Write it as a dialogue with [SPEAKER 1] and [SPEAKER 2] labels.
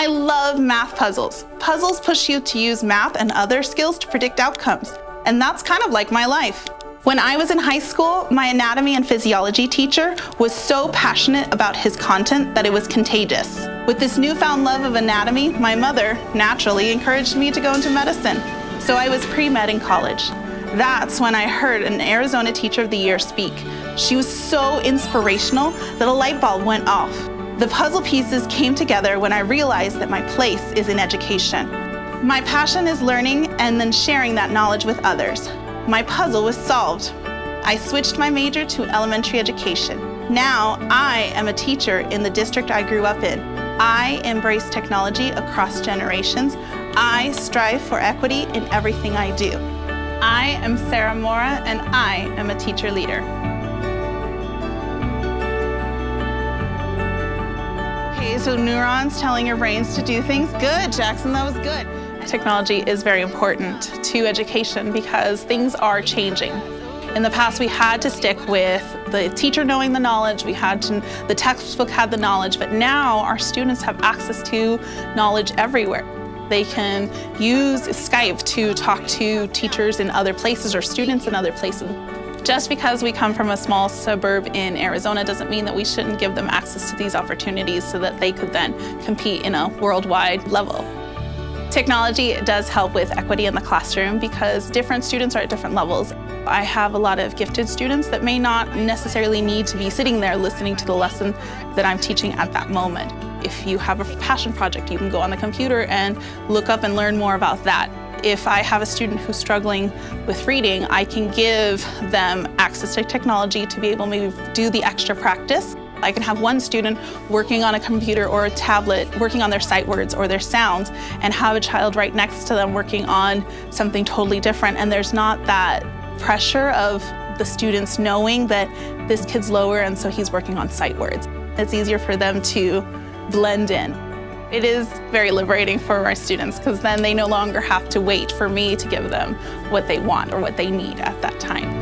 [SPEAKER 1] I love math puzzles. Puzzles push you to use math and other skills to predict outcomes, and that's kind of like my life. When I was in high school, my anatomy and physiology teacher was so passionate about his content that it was contagious. With this newfound love of anatomy, my mother naturally encouraged me to go into medicine. So I was pre-med in college. That's when I heard an Arizona Teacher of the Year speak. She was so inspirational that a light bulb went off. The puzzle pieces came together when I realized that my place is in education. My passion is learning and then sharing that knowledge with others. My puzzle was solved. I switched my major to elementary education. Now I am a teacher in the district I grew up in. I embrace technology across generations. I strive for equity in everything I do. I am Sara Mora, and I am a teacher leader. Okay, so neurons telling your brains to do things. Good, Jackson, that was good. Technology is very important to education because things are changing. In the past, we had to stick with the teacher knowing the knowledge, the textbook had the knowledge, but now our students have access to knowledge everywhere. They can use Skype to talk to teachers in other places or students in other places. Just because we come from a small suburb in Arizona doesn't mean that we shouldn't give them access to these opportunities so that they could then compete in a worldwide level. Technology does help with equity in the classroom because different students are at different levels. I have a lot of gifted students that may not necessarily need to be sitting there listening to the lesson that I'm teaching at that moment. If you have a passion project, you can go on the computer and look up and learn more about that. If I have a student who's struggling with reading, I can give them access to technology to be able to maybe do the extra practice. I can have one student working on a computer or a tablet, working on their sight words or their sounds, and have a child right next to them working on something totally different. And there's not that pressure of the students knowing that this kid's lower and so he's working on sight words. It's easier for them to blend in. It is very liberating for our students because then they no longer have to wait for me to give them what they want or what they need at that time.